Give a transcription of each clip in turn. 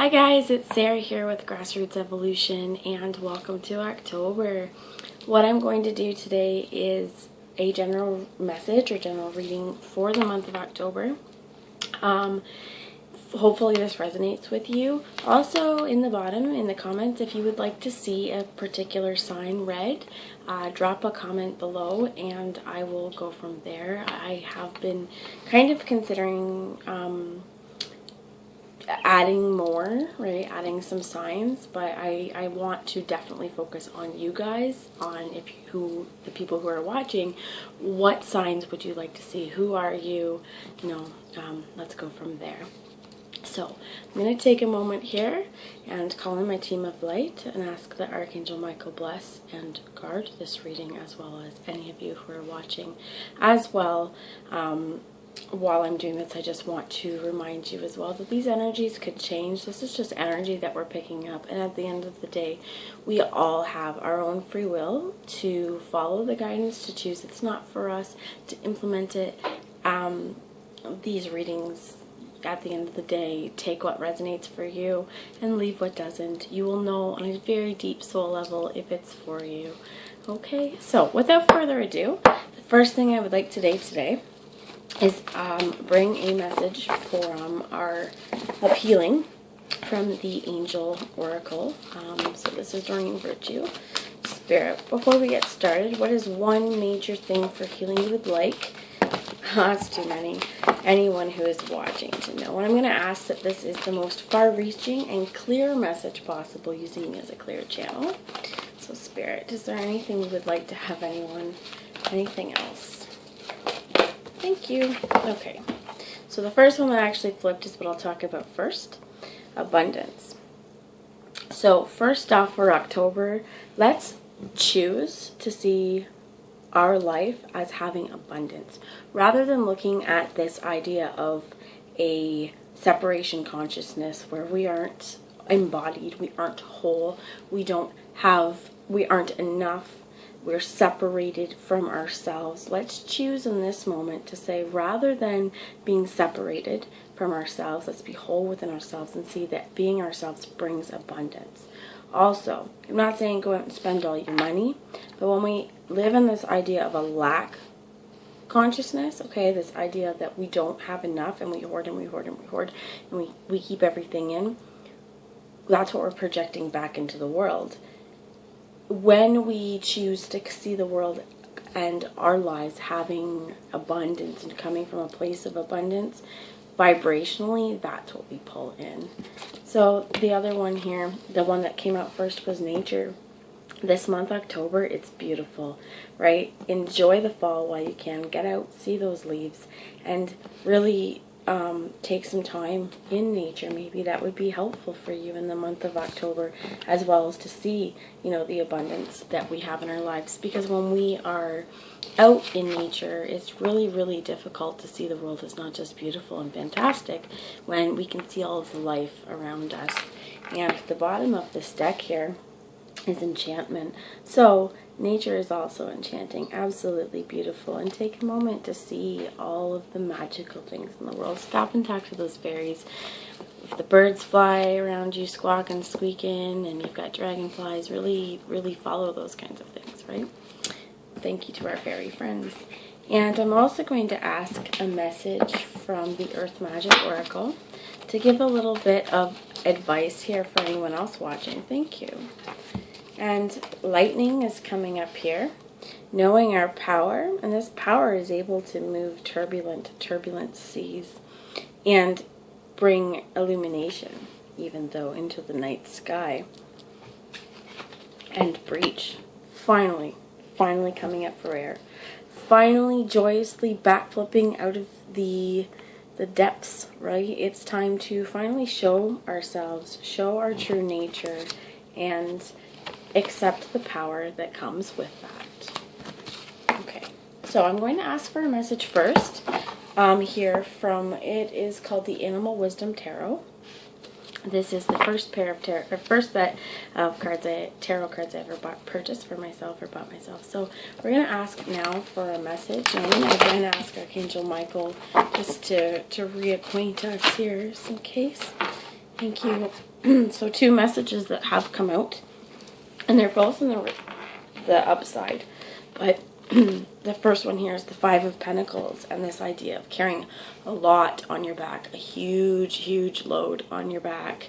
Hi guys, it's Sarah here with Grassroots Evolution and welcome to October. What I'm going to do today is a general message or general reading for the month of October. Hopefully this resonates with you. Also in the bottom, in the comments, if you would like to see a particular sign read, drop a comment below and I will go from there. I have been kind of considering adding more, right? Adding some signs, but I want to definitely focus on you guys, on the people who are watching. What signs would you like to see? Who are you? Let's go from there. So I'm going to take a moment here and call in my team of light and ask that Archangel Michael bless and guard this reading, as well as any of you who are watching as well. While I'm doing this, I just want to remind you as well that these energies could change. This is just energy that we're picking up, and at the end of the day, we all have our own free will to follow the guidance, to choose. It's not for us to implement it. These readings, at the end of the day, take what resonates for you and leave what doesn't. You will know on a very deep soul level if it's for you. Okay, so without further ado, the first thing I would like today is bring a message from of healing from the Angel Oracle. So this is Doreen Virtue. Spirit, before we get started, what is one major thing for healing you would like? That's too many. Anyone who is watching to know. And I'm going to ask that this is the most far-reaching and clear message possible, using me as a clear channel. So Spirit, is there anything you would like to have anything else? Thank you. Okay. So the first one that actually flipped is what I'll talk about first. Abundance. So first off, for October, let's choose to see our life as having abundance, rather than looking at this idea of a separation consciousness where we aren't embodied, we aren't whole, we aren't enough, we're separated from ourselves. Let's choose in this moment to say, rather than being separated from ourselves, let's be whole within ourselves and see that being ourselves brings abundance. Also, I'm not saying go out and spend all your money, but when we live in this idea of a lack consciousness, okay, this idea that we don't have enough and we hoard and we hoard and we hoard and we keep everything in, that's what we're projecting back into the world. When we choose to see the world and our lives having abundance and coming from a place of abundance, vibrationally, that's what we pull in. So the other one here, the one that came out first, was nature. This month, October, it's beautiful, right? Enjoy the fall while you can. Get out, see those leaves, and really take some time in nature. Maybe that would be helpful for you in the month of October, as well as to see, the abundance that we have in our lives. Because when we are out in nature, it's really, really difficult to see the world as not just beautiful and fantastic when we can see all of the life around us. And the bottom of this deck here is enchantment. So nature is also enchanting, absolutely beautiful, and take a moment to see all of the magical things in the world. Stop and talk to those fairies. If the birds fly around you squawking, squeaking, and you've got dragonflies, really, really follow those kinds of things, right? Thank you to our fairy friends. And I'm also going to ask a message from the Earth Magic Oracle to give a little bit of advice here for anyone else watching. Thank you. And lightning is coming up here. Knowing our power, and this power is able to move turbulent seas and bring illumination, even though into the night sky. And breach. Finally coming up for air. Finally, joyously backflipping out of the depths, right? It's time to finally show ourselves, show our true nature, and accept the power that comes with that. Okay, so I'm going to ask for a message first. Here from, it is called the Animal Wisdom Tarot. This is the first set of tarot cards I ever purchased for myself or bought myself. So we're going to ask now for a message, and I'm going to ask Archangel Michael just to reacquaint us here, just in case. Thank you. So 2 messages that have come out, and they're both in the upside. But the first one here is the 5 of Pentacles, and this idea of carrying a lot on your back, a huge, huge load on your back.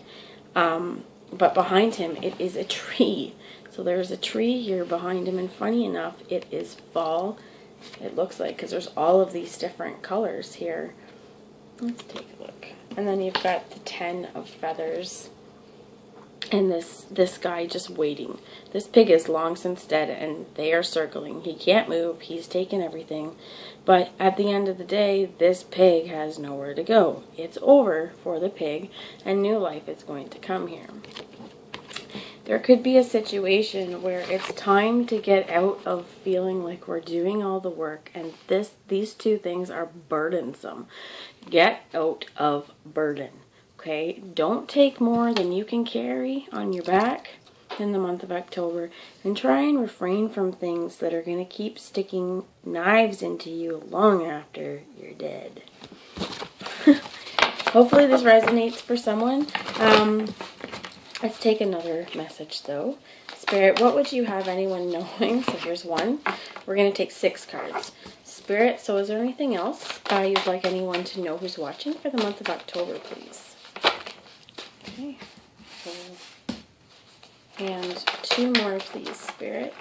But behind him, it is a tree. So there's a tree here behind him, and funny enough, it is fall. It looks like, because there's all of these different colors here. Let's take a look. And then you've got the 10 of Feathers. And this guy just waiting. This pig is long since dead, and they are circling. He can't move. He's taken everything. But at the end of the day, this pig has nowhere to go. It's over for the pig, and new life is going to come here. There could be a situation where it's time to get out of feeling like we're doing all the work, and these 2 things are burdensome. Get out of burden. Okay, don't take more than you can carry on your back in the month of October, and try and refrain from things that are going to keep sticking knives into you long after you're dead. Hopefully this resonates for someone. Let's take another message though. Spirit, what would you have anyone knowing? So here's 1. We're going to take 6 cards. Spirit, so is there anything else you'd like anyone to know who's watching for the month of October, please? Okay. And 2 more, please, Spirit.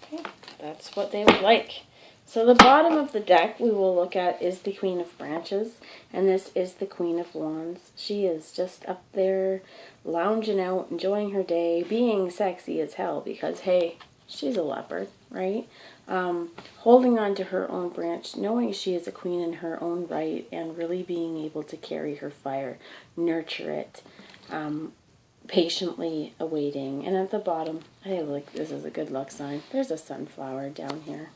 Okay, that's what they would like. So the bottom of the deck we will look at is the Queen of Branches, and this is the Queen of Wands. She is just up there lounging out, enjoying her day, being sexy as hell because, hey, she's a leopard, right? Holding on to her own branch, knowing she is a queen in her own right, and really being able to carry her fire, nurture it, patiently awaiting. And at the bottom, I think like this is a good luck sign. There's a sunflower down here.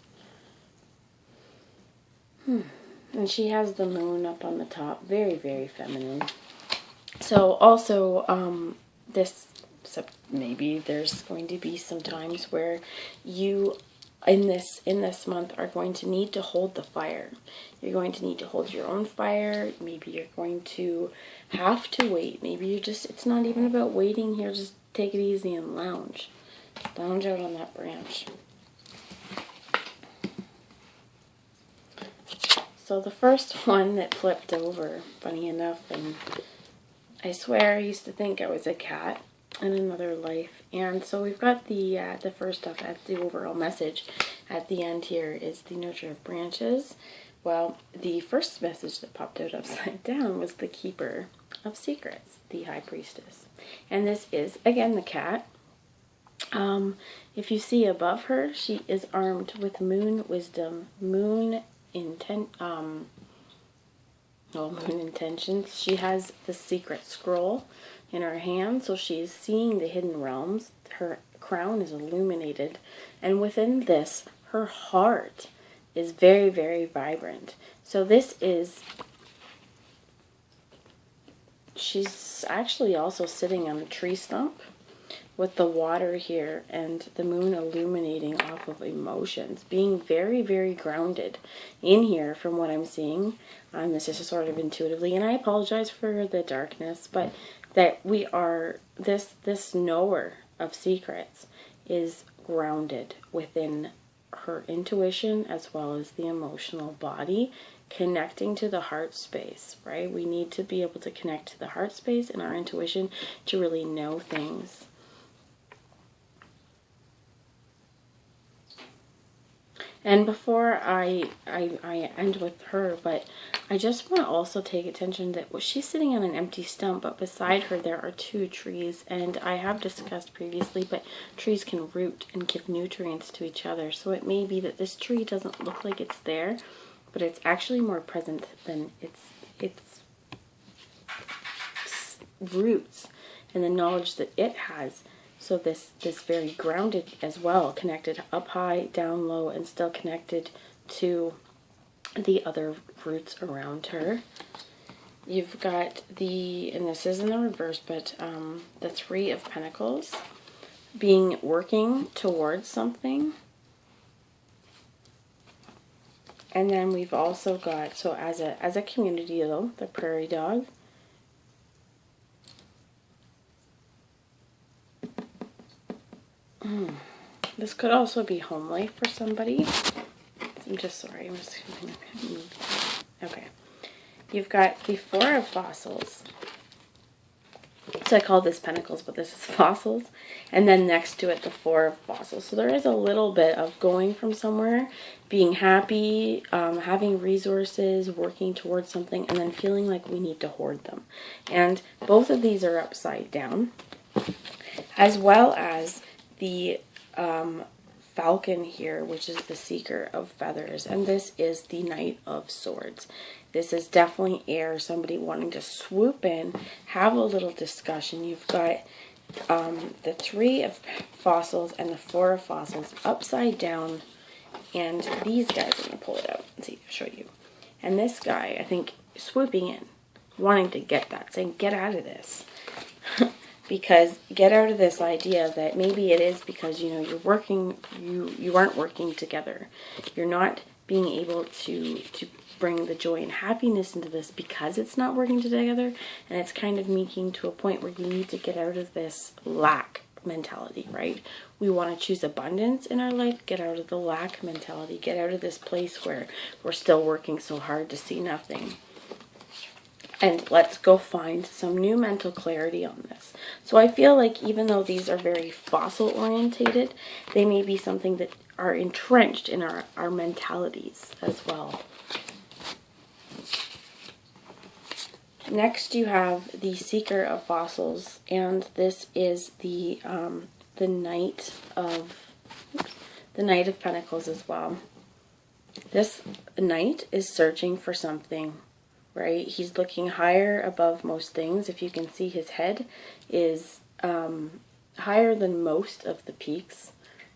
And she has the moon up on the top. Very, very feminine. So also, so maybe there's going to be some times where you, in this month, are going to need to hold the fire. You're going to need to hold your own fire. Maybe you're going to have to wait. Maybe you just, it's not even about waiting here. Just take it easy and lounge. Lounge out on that branch. So the first one that flipped over, funny enough, and I swear I used to think I was a cat in another life. And so we've got the first stuff at the overall message at the end here is the Nurture of Branches. Well, the first message that popped out upside down was the Keeper of Secrets, the High Priestess. And this is, again, the cat. If you see above her, she is armed with moon wisdom, moon intentions. She has the secret scroll in her hand, so she's seeing the hidden realms. Her crown is illuminated, and within this, her heart is very, very vibrant. So this is, she's actually also sitting on a tree stump with the water here and the moon illuminating off of emotions, being very, very grounded in here from what I'm seeing. This is sort of intuitively, and I apologize for the darkness, but that we are, this knower of secrets is grounded within her intuition as well as the emotional body, connecting to the heart space, right? We need to be able to connect to the heart space and our intuition to really know things. And before I end with her, but I just want to also take attention that she's sitting on an empty stump, but beside her there are 2 trees, and I have discussed previously, but trees can root and give nutrients to each other. So it may be that this tree doesn't look like it's there, but it's actually more present than its roots and the knowledge that it has. So this very grounded as well, connected up high, down low, and still connected to the other roots around her. You've got and this is in the reverse, but the 3 of Pentacles, working towards something. And then we've also got, so as a community though, the prairie dog, This could also be home life for somebody. I'm just sorry. I'm just going to move. Okay. You've got the Four of Fossils. So I call this Pentacles, but this is Fossils. And then next to it, the Four of Fossils. So there is a little bit of going from somewhere, being happy, having resources, working towards something, and then feeling like we need to hoard them. And both of these are upside down, as well as the Falcon here, which is the Seeker of Feathers, and this is the Knight of Swords. This is definitely air, somebody wanting to swoop in, have a little discussion. You've got the Three of Fossils and the Four of Fossils upside down, and these guys, I'm going to pull it out and see, show you. And this guy, I think, swooping in, wanting to get that, saying, get out of this. Because get out of this idea that maybe it is because, you know, you're working, you aren't working together. You're not being able to bring the joy and happiness into this because it's not working together, and it's kind of making to a point where you need to get out of this lack mentality, right? We want to choose abundance in our life, get out of the lack mentality, get out of this place where we're still working so hard to see nothing. And let's go find some new mental clarity on this. So I feel like even though these are very fossil orientated, they may be something that are entrenched in our mentalities as well. Next you have the Seeker of Fossils, and this is the Knight of Pentacles as well. This Knight is searching for something, right? He's looking higher above most things. If you can see, his head is higher than most of the peaks,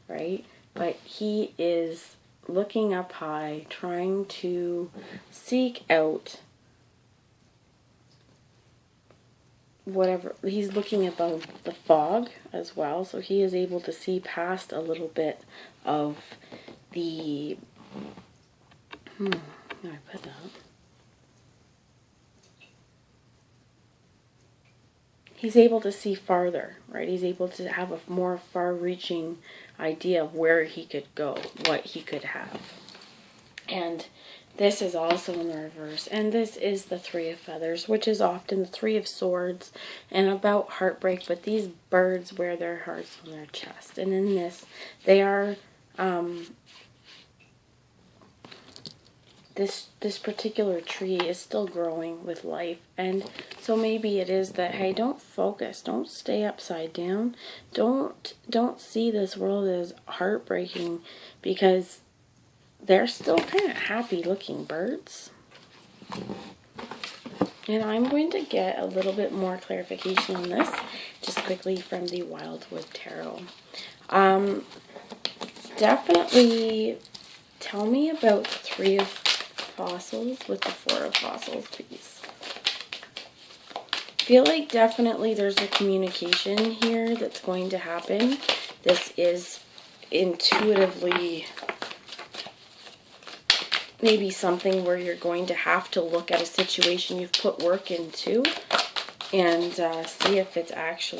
right? But he is looking up high, trying to seek out whatever. He's looking above the fog as well, so he is able to see past a little bit of the how do I put that? He's able to see farther, right? He's able to have a more far-reaching idea of where he could go, what he could have. And this is also in the reverse. And this is the Three of Feathers, which is often the Three of Swords and about heartbreak. But these birds wear their hearts on their chest. And in this, they are... This particular tree is still growing with life, and so maybe it is that, hey, don't focus, don't stay upside down, don't see this world as heartbreaking, because they're still kind of happy looking birds. And I'm going to get a little bit more clarification on this just quickly from the Wildwood Tarot. Definitely tell me about the Three of Fossils with the Four of Fossils, please. I feel like definitely there's a communication here that's going to happen. This is intuitively maybe something where you're going to have to look at a situation you've put work into and see if it's actually